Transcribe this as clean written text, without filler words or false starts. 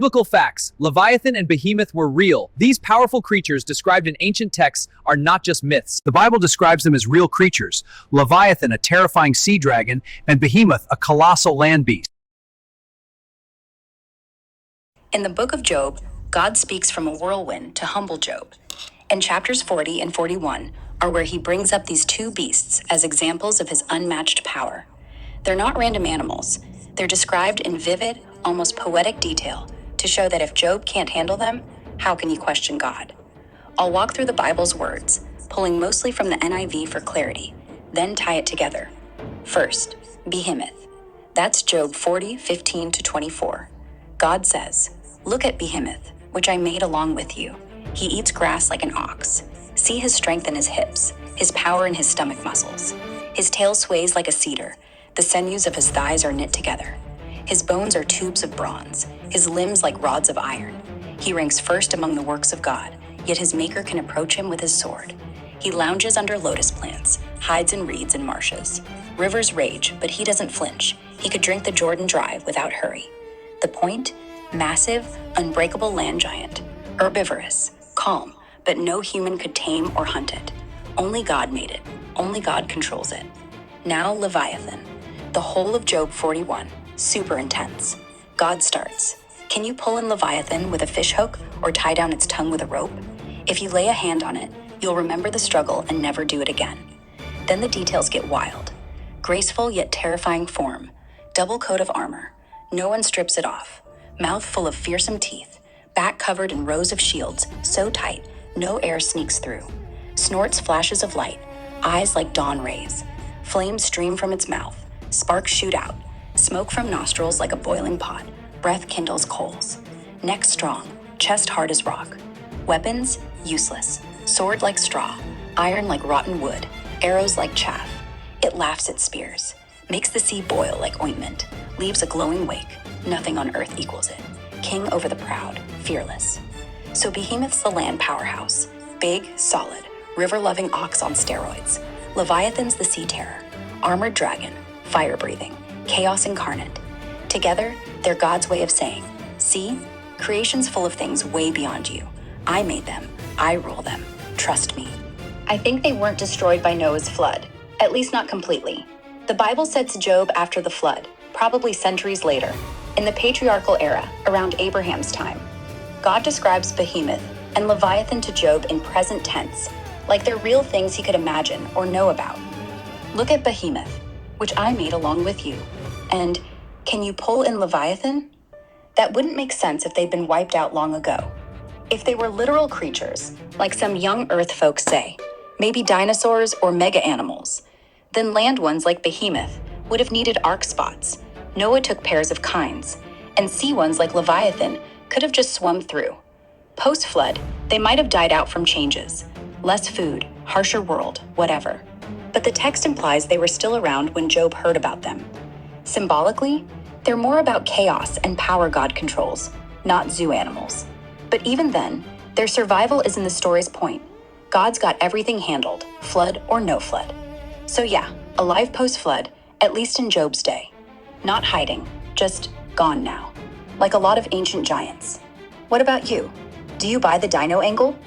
Biblical facts: Leviathan and Behemoth were real. These powerful creatures described in ancient texts are not just myths. The Bible describes them as real creatures. Leviathan, a terrifying sea dragon, and Behemoth, a colossal land beast. In the book of Job, God speaks from a whirlwind to humble Job. And chapters 40 and 41 are where he brings up these two beasts as examples of his unmatched power. They're not random animals. They're described in vivid, almost poetic detail to show that if Job can't handle them, how can you question God? I'll walk through the Bible's words, pulling mostly from the NIV for clarity, then tie it together. First, Behemoth. That's Job 40:15-24. God says, "Look at Behemoth, which I made along with you. He eats grass like an ox. See his strength in his hips, his power in his stomach muscles. His tail sways like a cedar. The sinews of his thighs are knit together. His bones are tubes of bronze, his limbs like rods of iron. He ranks first among the works of God, yet his maker can approach him with his sword. He lounges under lotus plants, hides in reeds and marshes. Rivers rage, but he doesn't flinch. He could drink the Jordan dry without hurry. The point? Massive, unbreakable land giant. Herbivorous, calm, but no human could tame or hunt it. Only God made it. Only God controls it. Now Leviathan. The whole of Job 41. Super intense. God starts. Can you pull in Leviathan with a fishhook or tie down its tongue with a rope? If you lay a hand on it, you'll remember the struggle and never do it again. Then the details get wild. Graceful yet terrifying form. Double coat of armor. No one strips it off. Mouth full of fearsome teeth. Back covered in rows of shields, so tight, no air sneaks through. Snorts flashes of light. Eyes like dawn rays. Flames stream from its mouth. Sparks shoot out. Smoke from nostrils like a boiling pot. Breath kindles coals. Neck strong, chest hard as rock. Weapons, useless. Sword like straw. Iron like rotten wood. Arrows like chaff. It laughs at spears. Makes the sea boil like ointment. Leaves a glowing wake. Nothing on earth equals it. King over the proud, fearless. So Behemoth's the land powerhouse. Big, solid, river-loving ox on steroids. Leviathan's the sea terror. Armored dragon, fire-breathing. Chaos incarnate. Together, they're God's way of saying, see, creation's full of things way beyond you. I made them. I rule them. Trust me. I think they weren't destroyed by Noah's flood, at least not completely. The Bible sets Job after the flood, probably centuries later, in the patriarchal era, around Abraham's time. God describes Behemoth and Leviathan to Job in present tense, like they're real things he could imagine or know about. Look at Behemoth, which I made along with you. And can you pull in Leviathan? That wouldn't make sense if they'd been wiped out long ago. If they were literal creatures, like some young Earth folks say, maybe dinosaurs or mega animals, then land ones like Behemoth would have needed arc spots. Noah took pairs of kinds, and sea ones like Leviathan could have just swum through. Post-flood, they might have died out from changes. Less food, harsher world, whatever. But the text implies they were still around when Job heard about them. Symbolically, they're more about chaos and power God controls, not zoo animals. But even then, their survival is in the story's point. God's got everything handled, flood or no flood. So yeah, alive post-flood, at least in Job's day. Not hiding, just gone now. Like a lot of ancient giants. What about you? Do you buy the dino angle?